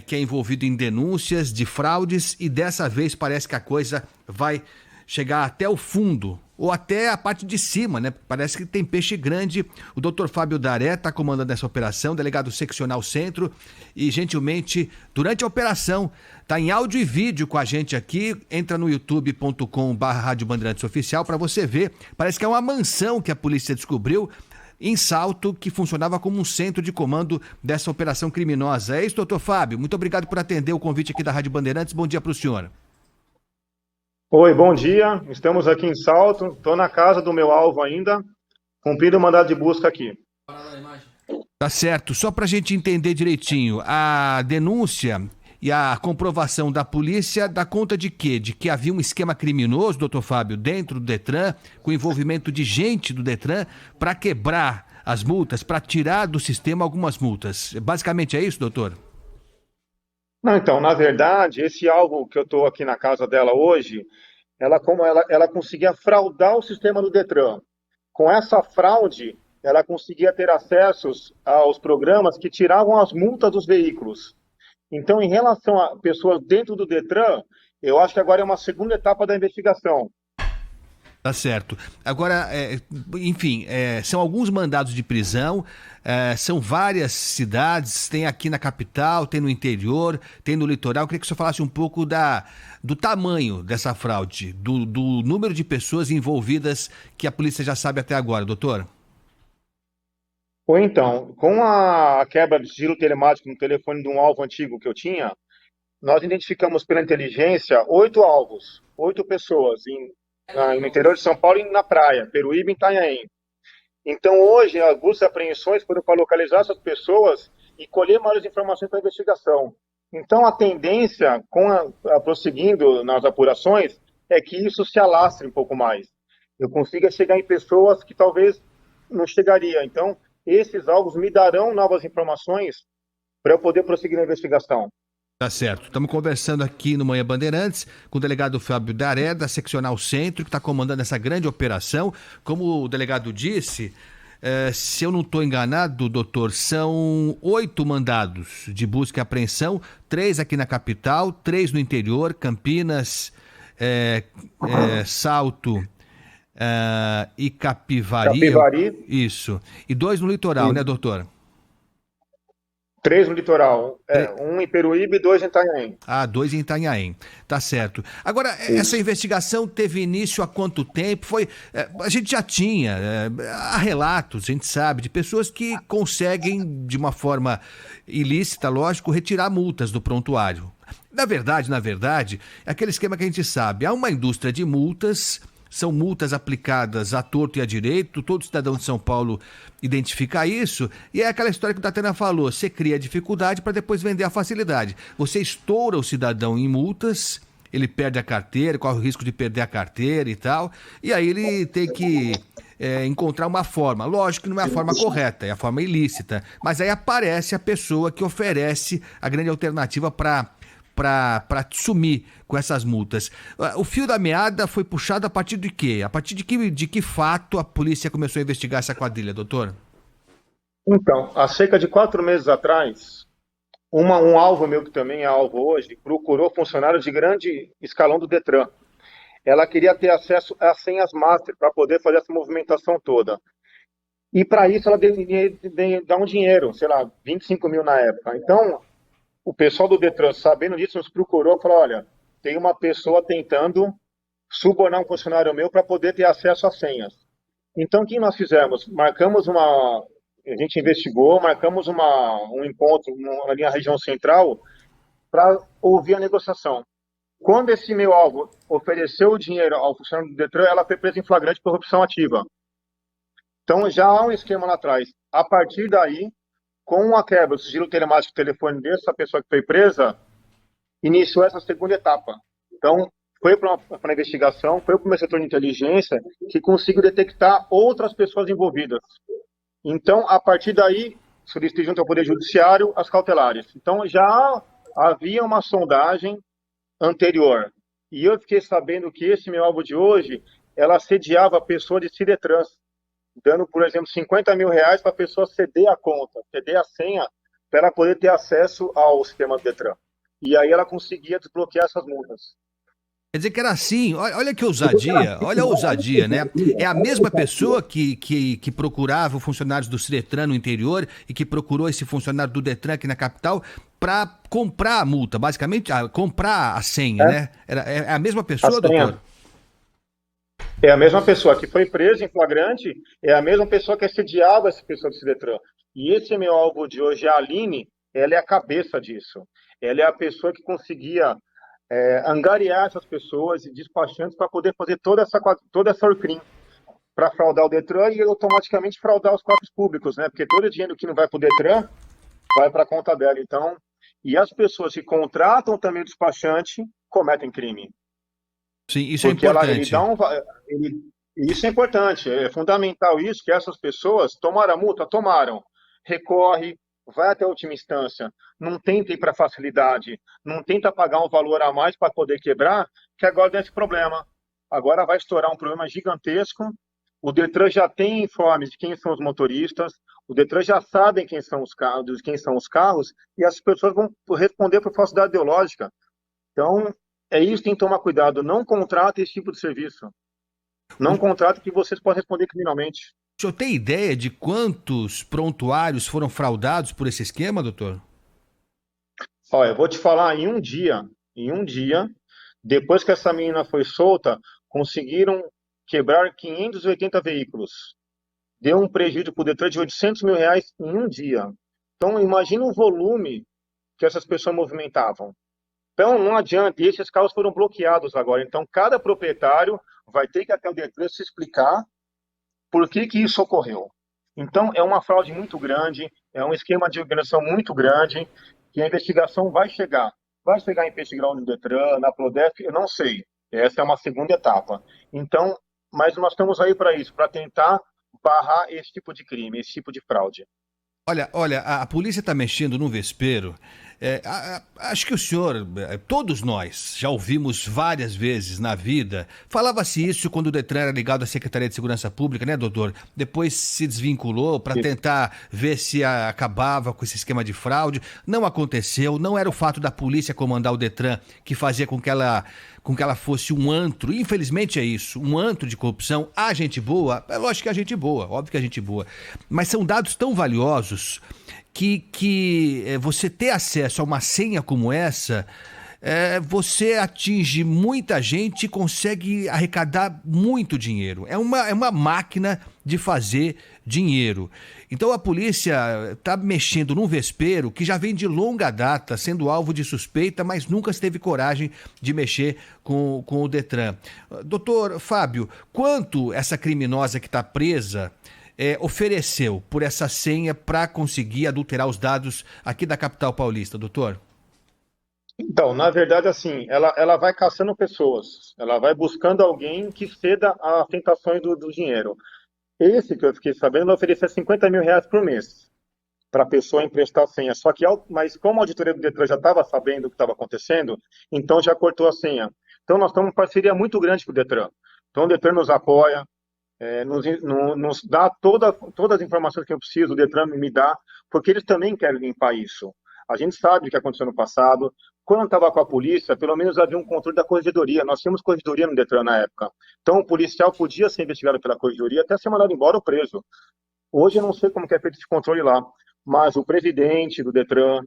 que é envolvido em denúncias de fraudes e dessa vez parece que a coisa vai chegar até o fundo, ou até a parte de cima, né? Parece que tem peixe grande. O doutor Fábio Daré está comandando essa operação, delegado seccional centro, e gentilmente, durante a operação, está em áudio e vídeo com a gente aqui. Entra no youtube.com/Rádio Bandeirantes Oficial para você ver. Parece que é uma mansão que a polícia descobriu em Salto, que funcionava como um centro de comando dessa operação criminosa. É isso, doutor Fábio? Muito obrigado por atender o convite aqui da Rádio Bandeirantes. Bom dia para o senhor. Oi, bom dia. Estamos aqui em Salto. Estou na casa do meu alvo ainda, cumprindo o mandado de busca aqui. Tá certo. Só para a gente entender direitinho, a denúncia e a comprovação da polícia dá conta de quê? De que havia um esquema criminoso, doutor Fábio, dentro do Detran, com envolvimento de gente do Detran, para quebrar as multas, para tirar do sistema algumas multas. Basicamente é isso, doutor? Não, então, na verdade, esse alvo que eu estou aqui na casa dela hoje, ela conseguia fraudar o sistema do Detran. Com essa fraude, ela conseguia ter acessos aos programas que tiravam as multas dos veículos. Então, em relação a pessoas dentro do Detran, eu acho que agora é uma segunda etapa da investigação. Tá certo. Agora, enfim, são alguns mandados de prisão, são várias cidades, tem aqui na capital, tem no interior, tem no litoral. Eu queria que o senhor falasse um pouco do tamanho dessa fraude, do número de pessoas envolvidas que a polícia já sabe até agora, doutor. Ou então, com a quebra do sigilo telemático no telefone de um alvo antigo que eu tinha, nós identificamos pela inteligência 8 alvos, 8 pessoas no interior de São Paulo e na praia, Peruíbe e Itanhaém. Então, hoje, as buscas e apreensões foram para localizar essas pessoas e colher maiores informações para a investigação. Então, a tendência, prosseguindo nas apurações, é que isso se alastre um pouco mais. Eu consiga chegar em pessoas que talvez não chegaria. Então, esses alvos me darão novas informações para eu poder prosseguir na investigação. Tá certo. Estamos conversando aqui no Manhã Bandeirantes com o delegado Fábio Daré, da Seccional Centro, que está comandando essa grande operação. Como o delegado disse, se eu não estou enganado, doutor, são 8 mandados de busca e apreensão, 3 aqui na capital, 3 no interior, Campinas, Salto e Capivari. Capivari. Isso. E 2 no litoral, né, doutor? 3 no litoral, um em Peruíbe e 2 em Itanhaém. 2 em Itanhaém, tá certo. Agora, essa investigação teve início há quanto tempo? A gente já tinha, há relatos, a gente sabe, de pessoas que conseguem, de uma forma ilícita, lógico, retirar multas do prontuário. Na verdade, é aquele esquema que a gente sabe, há uma indústria de multas. São multas aplicadas à torto e à direito, todo cidadão de São Paulo identifica isso, e é aquela história que o Datena falou, você cria a dificuldade para depois vender a facilidade. Você estoura o cidadão em multas, ele perde a carteira, corre o risco de perder a carteira e tal, e aí ele tem que encontrar uma forma. Lógico que não é a forma correta, é a forma ilícita, mas aí aparece a pessoa que oferece a grande alternativa para sumir com essas multas. O fio da meada foi puxado a partir de quê? A partir de que fato a polícia começou a investigar essa quadrilha, doutor? Então, há cerca de 4 meses atrás, um alvo meu, que também é alvo hoje, procurou funcionários de grande escalão do Detran. Ela queria ter acesso às senhas master para poder fazer essa movimentação toda. E para isso ela dá um dinheiro, sei lá, 25 mil na época. Então, o pessoal do Detran, sabendo disso, nos procurou e falou, olha, tem uma pessoa tentando subornar um funcionário meu para poder ter acesso às senhas. Então, o que nós fizemos? A gente investigou, marcamos um encontro ali na região central para ouvir a negociação. Quando esse meu alvo ofereceu o dinheiro ao funcionário do Detran, ela foi presa em flagrante por corrupção ativa. Então, já há um esquema lá atrás. A partir daí, com a quebra do sigilo telemático do telefone dessa pessoa que foi presa, iniciou essa segunda etapa. Então, foi para uma investigação, foi para o meu setor de inteligência, que conseguiu detectar outras pessoas envolvidas. Então, a partir daí, solicitei junto ao Poder Judiciário as cautelares. Então, já havia uma sondagem anterior. E eu fiquei sabendo que esse meu alvo de hoje, ela assediava a pessoa de Cidetrans, dando, por exemplo, 50 mil reais para a pessoa ceder a conta, ceder a senha para ela poder ter acesso ao sistema do Detran. E aí ela conseguia desbloquear essas multas. Quer dizer que era assim, olha que ousadia, olha a ousadia, né? É a mesma pessoa que procurava os funcionários do Detran no interior e que procurou esse funcionário do Detran aqui na capital para comprar a multa, basicamente, comprar a senha, É, né? É a mesma a pessoa, doutor? senha. É a mesma pessoa que foi presa em flagrante, é a mesma pessoa que assediava essa pessoa do Detran. E esse meu alvo de hoje, a Aline, ela é a cabeça disso. Ela é a pessoa que conseguia angariar essas pessoas e despachantes para poder fazer toda essa orcrim para fraudar o Detran e automaticamente fraudar os cofres públicos, né? Porque todo o dinheiro que não vai para o Detran vai para a conta dela. Então, e as pessoas que contratam também o despachante cometem crime, Sim, isso é porque ele dá importante. ele, isso é importante, é fundamental isso que essas pessoas tomaram a multa, tomaram, recorre, vai até a última instância, não tenta ir para facilidade, não tenta pagar um valor a mais para poder quebrar, que agora dá esse problema. Agora vai estourar um problema gigantesco. O Detran já tem informes de quem são os motoristas, o Detran já sabe quem são os carros, e as pessoas vão responder por falsidade ideológica. Então, é isso que tem que tomar cuidado. Não contrate esse tipo de serviço. O, Não contrate que vocês podem responder criminalmente. o senhor tem ideia de quantos prontuários foram fraudados por esse esquema, doutor? Olha, eu vou te falar, em um dia, depois que essa menina foi solta, conseguiram quebrar 580 veículos. Deu um prejuízo para o Detran de R$ 800 mil em um dia. Então, imagina o volume que essas pessoas movimentavam. Então, não adianta, e esses carros foram bloqueados agora. Então, cada proprietário vai ter que até o Detran se explicar por que que isso ocorreu. Então, é uma fraude muito grande, é um esquema de organização muito grande, que a investigação vai chegar. Vai chegar a investigar no Detran, na Prodef, eu não sei. Essa é uma segunda etapa. Então, mas nós estamos aí para isso, para tentar barrar esse tipo de crime, esse tipo de fraude. Olha, a polícia está mexendo no vespeiro. Acho que o senhor, todos nós, já ouvimos várias vezes na vida. Falava-se isso quando o Detran era ligado à Secretaria de Segurança Pública, né, doutor? Depois se desvinculou para Isso. tentar ver se acabava com esse esquema de fraude. Não aconteceu, não era o fato da polícia comandar o Detran que fazia com que ela fosse um antro. Infelizmente é isso, um antro de corrupção. Há gente boa, é lógico que há gente boa, óbvio que há gente boa. Mas são dados tão valiosos que você ter acesso a uma senha como essa, você atinge muita gente e consegue arrecadar muito dinheiro. É uma máquina de fazer dinheiro. Então a polícia está mexendo num vespeiro que já vem de longa data sendo alvo de suspeita, mas nunca teve coragem de mexer com o Detran. Doutor Fábio, quanto essa criminosa que está presa ofereceu por essa senha para conseguir adulterar os dados aqui da capital paulista, doutor? Então, na verdade, assim, ela vai caçando pessoas, ela vai buscando alguém que ceda às tentações do dinheiro. Esse que eu fiquei sabendo, ele oferecia R$ 50 mil por mês para a pessoa emprestar a senha. Só que, mas como a auditoria do Detran já estava sabendo o que estava acontecendo, então já cortou a senha. Então nós estamos em parceria muito grande com o Detran. Então o Detran nos apoia, nos dá todas as informações que eu preciso, o Detran me dá, porque eles também querem limpar isso. A gente sabe o que aconteceu no passado. Quando estava com a polícia, pelo menos havia um controle da corregedoria. Nós tínhamos corregedoria no Detran na época. Então o policial podia ser investigado pela corregedoria até ser mandado embora ou preso. Hoje eu não sei como que é feito esse controle lá, mas o presidente do Detran,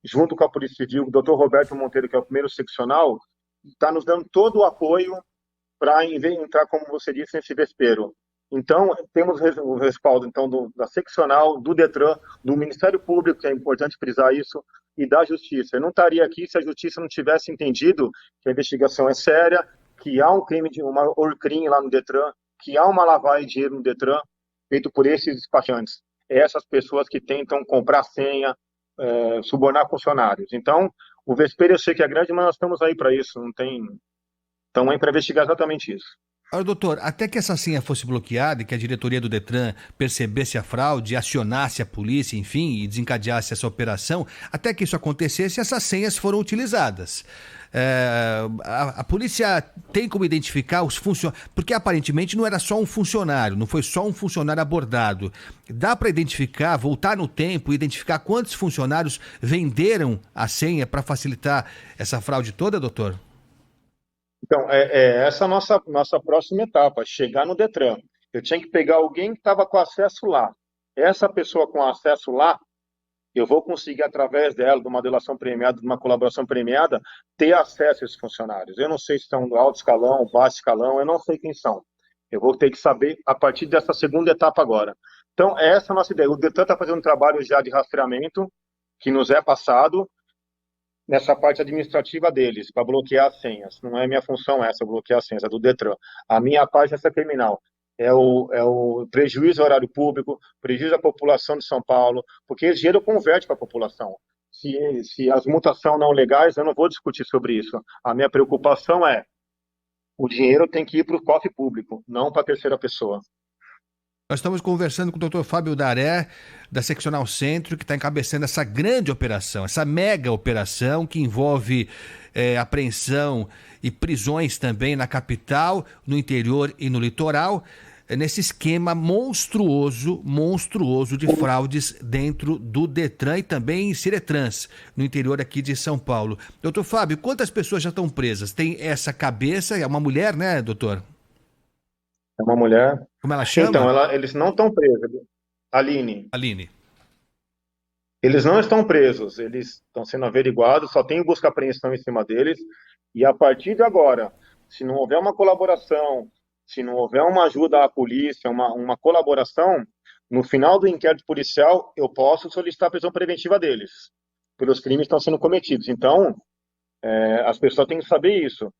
junto com a Polícia Civil, o Dr. Roberto Monteiro, que é o primeiro seccional, está nos dando todo o apoio para entrar, como você disse, nesse vespeiro. Então, temos o respaldo então, da seccional, do Detran, do Ministério Público, que é importante frisar isso, e da Justiça. Eu não estaria aqui se a Justiça não tivesse entendido que a investigação é séria, que há um crime, uma orcrim lá no Detran, que há uma lavagem de dinheiro no Detran, feito por esses despachantes. Essas pessoas que tentam comprar senha, subornar funcionários. Então, o vespeiro eu sei que é grande, mas nós estamos aí para isso, não tem. Estamos aí para investigar exatamente isso. Agora, doutor, até que essa senha fosse bloqueada e que a diretoria do Detran percebesse a fraude, acionasse a polícia, enfim, e desencadeasse essa operação, até que isso acontecesse, essas senhas foram utilizadas. A polícia tem como identificar os funcionários, porque aparentemente não era só um funcionário, não foi só um funcionário abordado. Dá para identificar, voltar no tempo e identificar quantos funcionários venderam a senha para facilitar essa fraude toda, doutor? Então, essa a nossa próxima etapa, chegar no Detran. Eu tinha que pegar alguém que estava com acesso lá. Essa pessoa com acesso lá, eu vou conseguir, através dela, de uma delação premiada, de uma colaboração premiada, ter acesso a esses funcionários. Eu não sei se são do alto escalão, baixo escalão, eu não sei quem são. Eu vou ter que saber a partir dessa segunda etapa agora. Então, essa é a nossa ideia. O Detran está fazendo um trabalho já de rastreamento, que nos é passado, nessa parte administrativa deles, para bloquear as senhas. Não é minha função essa, bloquear as senhas, é do Detran. A minha parte é essa criminal. É o prejuízo ao horário público, prejuízo à população de São Paulo, porque esse dinheiro converte para a população. Se as multas são não legais, eu não vou discutir sobre isso. A minha preocupação é o dinheiro tem que ir para o cofre público, não para a terceira pessoa. Nós estamos conversando com o Dr. Fábio Daré, da Seccional Centro, que está encabeçando essa grande operação, essa mega operação que envolve apreensão e prisões também na capital, no interior e no litoral, nesse esquema monstruoso de fraudes dentro do Detran e também em Ciretrans, no interior aqui de São Paulo. Doutor Fábio, quantas pessoas já estão presas? Tem essa cabeça, é uma mulher, né, doutor? É uma mulher. Como ela chama? Então, eles não estão presos. Aline. Aline. Eles não estão presos, eles estão sendo averiguados, só tem busca e apreensão em cima deles. E a partir de agora, se não houver uma colaboração, se não houver uma ajuda à polícia, uma colaboração, no final do inquérito policial, eu posso solicitar a prisão preventiva deles, pelos crimes que estão sendo cometidos. Então, as pessoas têm que saber isso.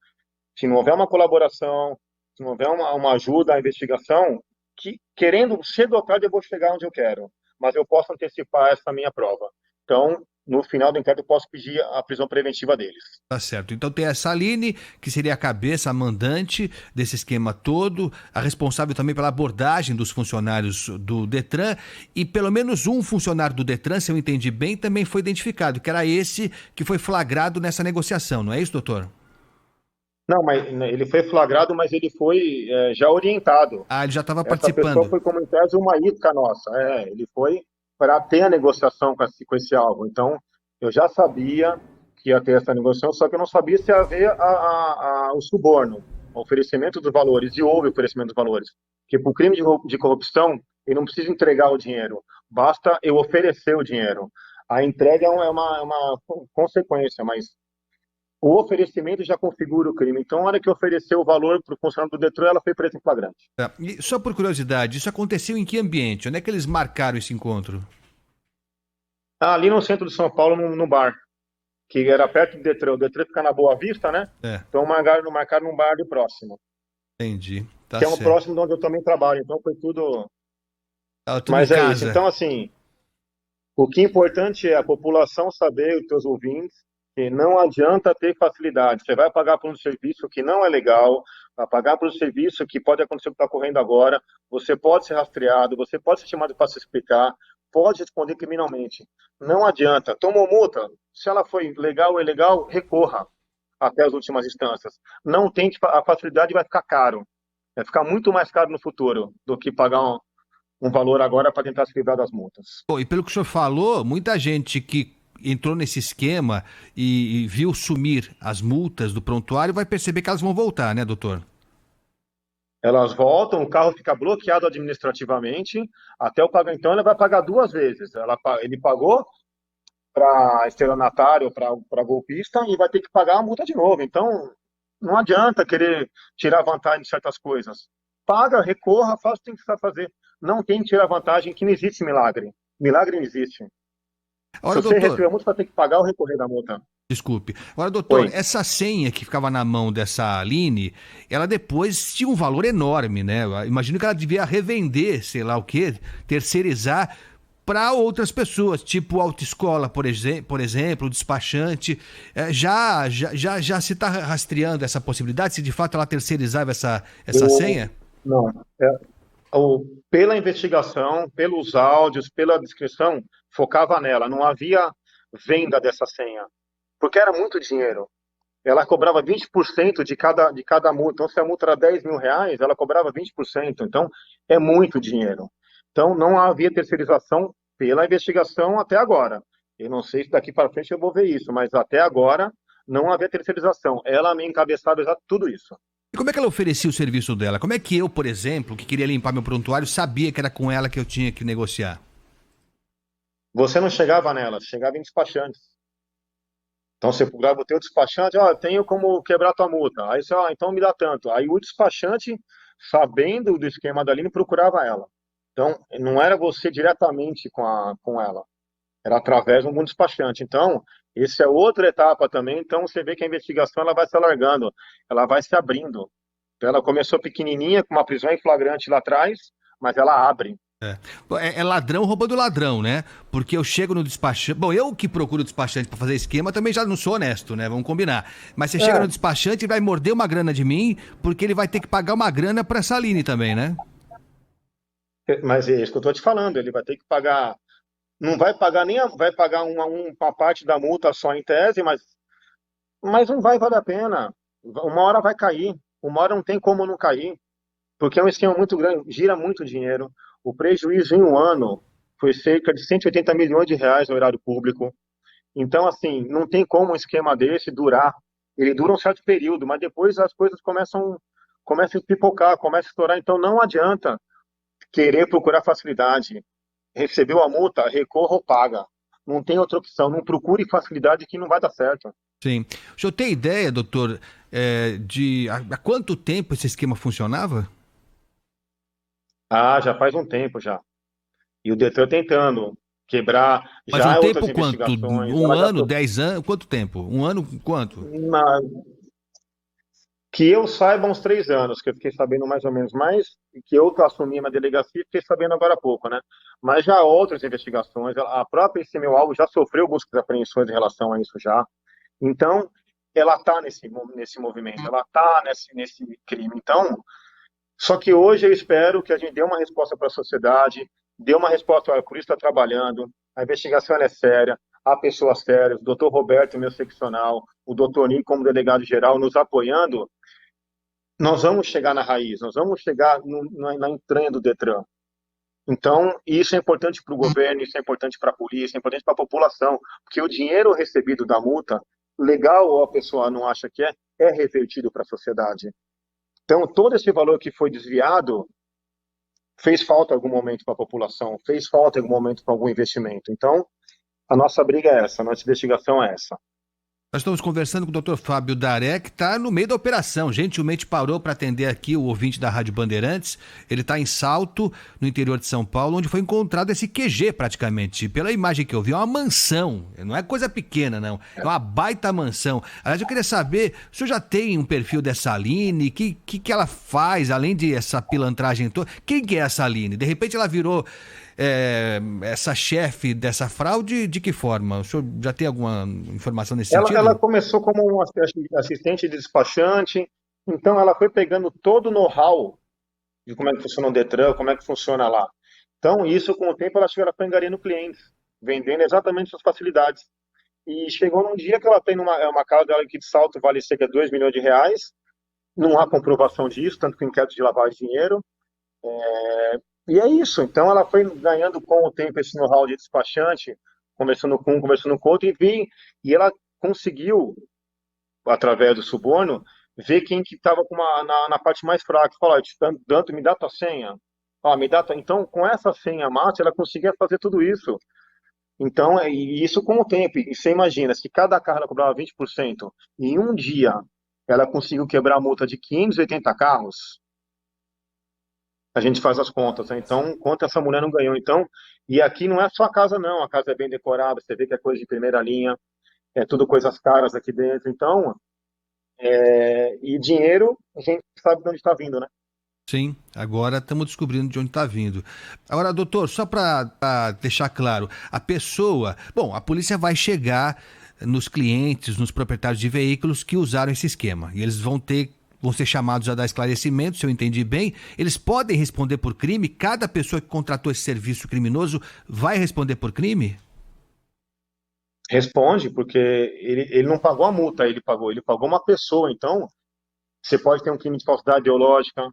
Se não houver uma colaboração, se não houver uma ajuda à investigação, que, querendo, cedo ou tarde eu vou chegar onde eu quero, mas eu posso antecipar essa minha prova. Então, no final do inquérito, eu posso pedir a prisão preventiva deles. Tá certo. Então tem essa Aline, que seria a cabeça, a mandante desse esquema todo, a responsável também pela abordagem dos funcionários do Detran, e pelo menos um funcionário do Detran, se eu entendi bem, também foi identificado, que era esse que foi flagrado nessa negociação, não é isso, doutor? Não, mas ele foi flagrado, mas ele foi já orientado. Ah, ele já estava Essa participando. pessoa foi como em tese uma isca nossa. Ele foi para ter a negociação com esse alvo. Então, eu já sabia que ia ter essa negociação, só que eu não sabia se ia haver o suborno, o oferecimento dos valores, e houve oferecimento dos valores. Porque para o crime de corrupção, ele não precisa entregar o dinheiro, basta eu oferecer o dinheiro. A entrega é uma consequência, mas o oferecimento já configura o crime. Então, na hora que ofereceu o valor para o funcionário do Detran, ela foi presa em flagrante. E só por curiosidade, isso aconteceu em que ambiente? Onde é que eles marcaram esse encontro? Ali no centro de São Paulo, no bar, que era perto do Detran. O Detran fica na Boa Vista, né? Então marcaram num bar ali próximo. Entendi. Tá que é certo. um próximo de onde eu também trabalho. Então foi tudo... tudo Mas em é casa. isso. Então, assim, o que é importante é a população saber, os teus ouvintes, que não adianta ter facilidade. Você vai pagar por um serviço que não é legal, vai pagar por um serviço que pode acontecer o que está ocorrendo agora, você pode ser rastreado, você pode ser chamado para se explicar, pode responder criminalmente. Não adianta. Tomou multa, se ela foi legal ou ilegal, recorra até as últimas instâncias. Não tente, a facilidade vai ficar caro. Vai ficar muito mais caro no futuro do que pagar um valor agora para tentar se livrar das multas. E pelo que o senhor falou, muita gente que entrou nesse esquema e viu sumir as multas do prontuário vai perceber que elas vão voltar, né, doutor? Elas voltam, o carro fica bloqueado administrativamente até o pagamento. Então, ele vai pagar duas vezes. Ele pagou para estelionatário, para golpista, e vai ter que pagar a multa de novo. Então, não adianta querer tirar vantagem de certas coisas. Paga, recorra, faz o que tem que fazer. Não tem que tirar vantagem, que não existe milagre. Milagre não existe. Ora, se você doutor, receber a multa, vai ter que pagar ou recorrer da multa. Desculpe. Agora, doutor, Oi. Essa senha que ficava na mão dessa Aline, ela depois tinha um valor enorme, né? Eu imagino que ela devia revender, sei lá o quê, terceirizar para outras pessoas, tipo autoescola, por exemplo, o despachante. Já se está rastreando essa possibilidade, se de fato ela terceirizava essa O, senha? não, pela investigação, pelos áudios, pela descrição, focava nela. Não havia venda dessa senha, porque era muito dinheiro. Ela cobrava 20% de cada multa. Então, se a multa era R$ 10.000, ela cobrava 20%. Então, é muito dinheiro. Então, não havia terceirização pela investigação até agora. Eu não sei se daqui para frente eu vou ver isso, mas até agora não havia terceirização. Ela me encabeçava já tudo isso. E como é que ela oferecia o serviço dela? Como é que eu, por exemplo, que queria limpar meu prontuário, sabia que era com ela que eu tinha que negociar? Você não chegava nela, você chegava em despachantes. Então você procurava o teu despachante, tenho como quebrar tua multa. Aí você, então me dá tanto. Aí o despachante, sabendo do esquema da Aline, procurava ela. Então não era você diretamente com ela, era através de um despachante. Então, essa é outra etapa também. Então você vê que a investigação ela vai se alargando, ela vai se abrindo. Então, ela começou pequenininha, com uma prisão em flagrante lá atrás, mas ela abre. É ladrão roubando ladrão, né? Porque eu chego no despachante. Bom, eu que procuro despachante pra fazer esquema também já não sou honesto, né? Vamos combinar. Mas você chega no É, despachante e vai morder uma grana de mim, porque ele vai ter que pagar uma grana pra Saline também, né? mas é isso que eu estou te falando, ele vai ter que pagar. Não vai pagar nem vai pagar uma parte da multa só em tese, mas não vai valer a pena. Uma hora vai cair, uma hora não tem como não cair, porque é um esquema muito grande, gira muito dinheiro. O prejuízo em um ano foi cerca de R$ 180 milhões no erário público. Então, assim, não tem como um esquema desse durar. Ele dura um certo período, mas depois as coisas começam a pipocar, começam a estourar. Então, não adianta querer procurar facilidade. Recebeu a multa, recorra ou paga. Não tem outra opção. Não procure facilidade que não vai dar certo. Sim. O senhor tem ideia, doutor, de há quanto tempo esse esquema funcionava? Ah, já faz um tempo já. E o Detran tentando quebrar Mas um já tempo outras quanto? investigações. Um Ela já ano, 10 anos? Quanto tempo? Um ano, quanto? na- que eu saiba uns 3 anos, que eu fiquei sabendo mais ou menos mais, que eu assumi uma delegacia, fiquei sabendo agora há pouco, né? Mas já outras investigações, a própria esse meu alvo já sofreu buscas e apreensões em relação a isso já. Então, ela está nesse movimento, ela está nesse crime. Então, só que hoje eu espero que a gente dê uma resposta para a sociedade, dê uma resposta, olha, por isso está trabalhando, a investigação ela é séria, há pessoas sérias, o doutor Roberto, meu seccional, o doutor Nico, como delegado-geral, nos apoiando, nós vamos chegar na raiz, nós vamos chegar na entranha do Detran. Então, isso é importante para o governo, isso é importante para a polícia, é importante para a população, porque o dinheiro recebido da multa, legal ou a pessoa não acha que é revertido para a sociedade. Então, todo esse valor que foi desviado fez falta em algum momento para a população, fez falta em algum momento para algum investimento. Então, a nossa briga é essa, a nossa investigação é essa. Nós estamos conversando com o Dr. Fábio Daré, que está no meio da operação. Gentilmente parou para atender aqui o ouvinte da Rádio Bandeirantes. Ele está em Salto, no interior de São Paulo, onde foi encontrado esse QG praticamente. Pela imagem que eu vi, é uma mansão. Não é coisa pequena, não. É uma baita mansão. Aliás, eu queria saber, o senhor já tem um perfil dessa Aline? O que ela faz, além de essa pilantragem toda? Quem que é essa Aline? De repente ela virou essa chefe dessa fraude, de que forma? O senhor já tem alguma informação nesse Ela sentido? começou como uma assistente de despachante, então ela foi pegando todo o know-how de como é que funciona o Detran, como é que funciona lá. Então, isso com o tempo ela chegou angariando clientes, vendendo exatamente suas facilidades. E chegou num dia que ela tem uma casa dela aqui de Salto, vale cerca de R$ 2 milhões, não há comprovação disso, tanto que o inquérito de lavagem de dinheiro. E é isso. Então ela foi ganhando com o tempo esse know-how de despachante, conversando com um, conversando com outro, e ela conseguiu, através do suborno, ver quem que estava na parte mais fraca. Falar, Danto, me dá tua senha. Me dá tua... Então, com essa senha mate, ela conseguia fazer tudo isso. Então, e isso com o tempo. E você imagina, se cada carro ela cobrava 20%, e em um dia ela conseguiu quebrar a multa de 580 carros, a gente faz as contas, né? Então, quanto essa mulher não ganhou? Então, e aqui não é só a casa, não. A casa é bem decorada, você vê que é coisa de primeira linha, é tudo coisas caras aqui dentro. Então, e dinheiro, a gente sabe de onde está vindo, né? Sim, agora estamos descobrindo de onde está vindo. Agora, doutor, só para deixar claro, a pessoa. Bom, a polícia vai chegar nos clientes, nos proprietários de veículos que usaram esse esquema. E eles vão ser chamados a dar esclarecimento, se eu entendi bem. Eles podem responder por crime? Cada pessoa que contratou esse serviço criminoso vai responder por crime? Responde, porque ele não pagou a multa, ele pagou uma pessoa. Então, você pode ter um crime de falsidade ideológica,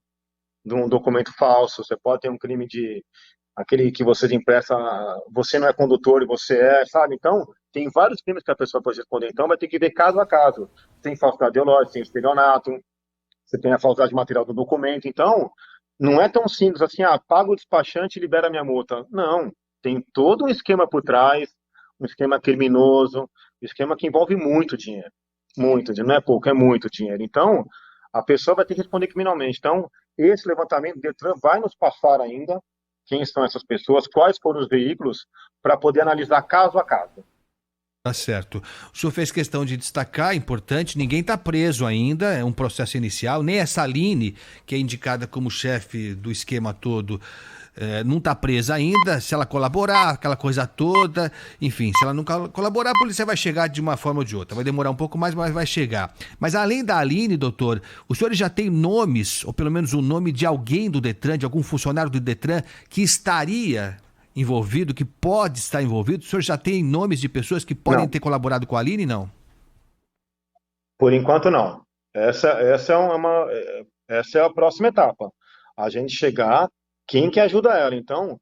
de um documento falso, você pode ter um crime de aquele que você empresta, você não é condutor e você é, sabe? Então, tem vários crimes que a pessoa pode responder. Então, vai ter que ver caso a caso. Tem falsidade ideológica, tem estelionato, você tem a falsidade material do documento. Então, não é tão simples assim, paga o despachante e libera a minha multa. Não, tem todo um esquema por trás, um esquema criminoso, um esquema que envolve muito dinheiro. Muito dinheiro, não é pouco, é muito dinheiro. Então, a pessoa vai ter que responder criminalmente. Então, esse levantamento do Detran vai nos passar ainda quem são essas pessoas, quais foram os veículos, para poder analisar caso a caso. Tá certo. O senhor fez questão de destacar, importante, ninguém está preso ainda, é um processo inicial, nem essa Aline, que é indicada como chefe do esquema todo, não está presa ainda. Se ela colaborar, aquela coisa toda, enfim, se ela não colaborar, a polícia vai chegar de uma forma ou de outra. Vai demorar um pouco mais, mas vai chegar. Mas além da Aline, doutor, os senhores já têm nomes, ou pelo menos o nome de alguém do Detran, de algum funcionário do Detran, que estaria envolvido, que pode estar envolvido? O senhor já tem nomes de pessoas que podem Não, ter colaborado com a Aline, não? por enquanto não. Essa é essa é a próxima etapa. A gente chegar, quem que ajuda ela. Então,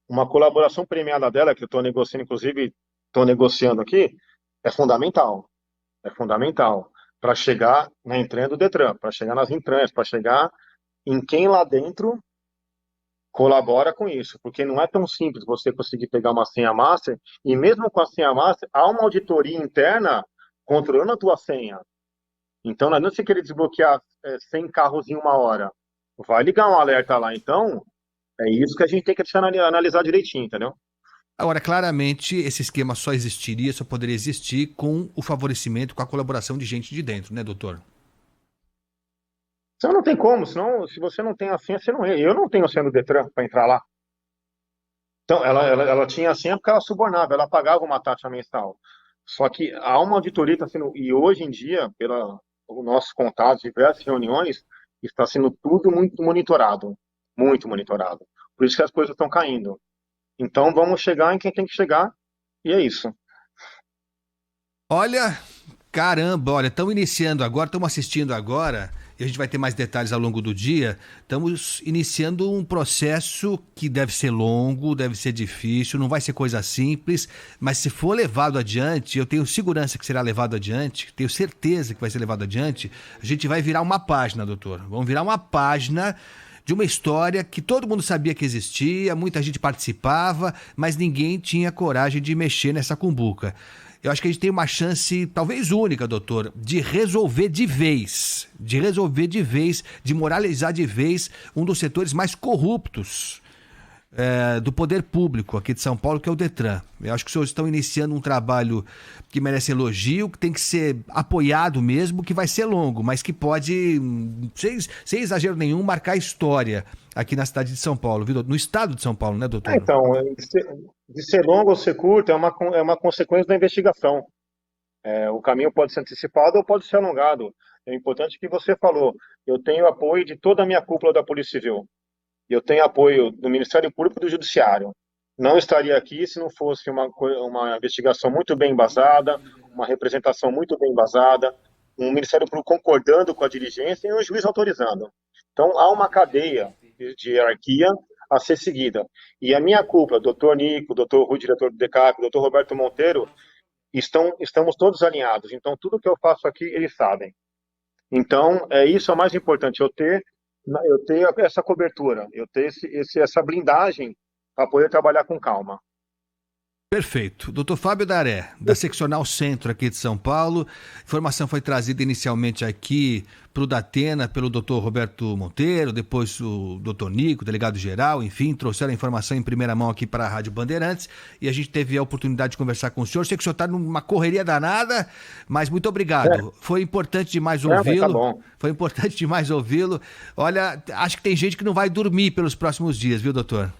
uma colaboração premiada dela, que eu estou negociando, inclusive, estou negociando aqui, é fundamental. É fundamental para chegar na entranha do Detran, para chegar nas entranhas, para chegar em quem lá dentro colabora com isso, porque não é tão simples você conseguir pegar uma senha master, e mesmo com a senha master, há uma auditoria interna controlando a tua senha. Então, não adianta você querer desbloquear 100 carros em uma hora. Vai ligar um alerta lá. Então, é isso que a gente tem que analisar direitinho, entendeu? Agora, claramente, esse esquema só existiria, só poderia existir com o favorecimento, com a colaboração de gente de dentro, né, doutor? Então não tem como, senão, se você não tem a senha, você não entra. Eu não tenho a senha do Detran para entrar lá. Então, ela tinha a senha porque ela subornava, ela pagava uma taxa mensal. Só que há uma auditoria que está sendo, e hoje em dia, pelo nossos contatos, diversas reuniões, está sendo tudo muito monitorado. Muito monitorado. Por isso que as coisas estão caindo. Então vamos chegar em quem tem que chegar, e é isso. Olha, caramba, olha, estamos iniciando agora, estamos assistindo agora, e a gente vai ter mais detalhes ao longo do dia. Estamos iniciando um processo que deve ser longo, deve ser difícil, não vai ser coisa simples, mas se for levado adiante, eu tenho segurança que será levado adiante, tenho certeza que vai ser levado adiante, a gente vai virar uma página, doutor. Vamos virar uma página de uma história que todo mundo sabia que existia, muita gente participava, mas ninguém tinha coragem de mexer nessa cumbuca. Eu acho que a gente tem uma chance, talvez única, doutor, de resolver de vez, de moralizar de vez um dos setores mais corruptos do poder público aqui de São Paulo, que é o Detran. Eu acho que os senhores estão iniciando um trabalho que merece elogio, que tem que ser apoiado mesmo, que vai ser longo, mas que pode, sem exagero nenhum, marcar história aqui na cidade de São Paulo, viu? No estado de São Paulo, né, doutor? Então, de ser longo ou ser curto é uma consequência da investigação. O caminho pode ser antecipado ou pode ser alongado. É importante que você falou. Eu tenho apoio de toda a minha cúpula da Polícia Civil. Eu tenho apoio do Ministério Público e do Judiciário. Não estaria aqui se não fosse uma investigação muito bem embasada, uma representação muito bem embasada, um Ministério Público concordando com a diligência e um juiz autorizando. Então, há uma cadeia de hierarquia a ser seguida. E a minha cúpula, doutor Nico, doutor Rui, diretor do DECAP, doutor Roberto Monteiro, estamos todos alinhados. Então, tudo que eu faço aqui, eles sabem. Então, isso é o mais importante, eu ter essa cobertura, eu ter essa blindagem para poder trabalhar com calma. Perfeito. Doutor Fábio Daré, da Seccional Centro aqui de São Paulo. A informação foi trazida inicialmente aqui para o Datena pelo doutor Roberto Monteiro, depois o doutor Nico, delegado-geral, enfim, trouxeram a informação em primeira mão aqui para a Rádio Bandeirantes e a gente teve a oportunidade de conversar com o senhor. Sei que o senhor está numa correria danada, mas muito obrigado. Foi importante demais ouvi-lo. Tá bom. Foi importante demais ouvi-lo. Olha, acho que tem gente que não vai dormir pelos próximos dias, viu, doutor?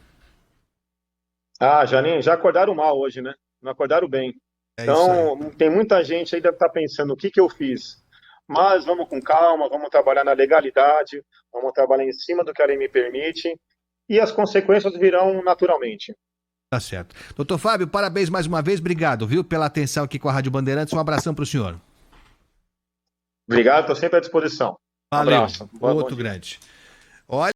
Ah, já acordaram mal hoje, né? Não acordaram bem. É isso aí. Então, tem muita gente aí que deve estar pensando o que que eu fiz. Mas vamos com calma, vamos trabalhar na legalidade, vamos trabalhar em cima do que a lei me permite e as consequências virão naturalmente. Tá certo. Doutor Fábio, parabéns mais uma vez. Obrigado, viu, pela atenção aqui com a Rádio Bandeirantes. Um abração para o senhor. Obrigado, estou sempre à disposição. Um Valeu. abraço. Bom Outro dia. grande. Olha.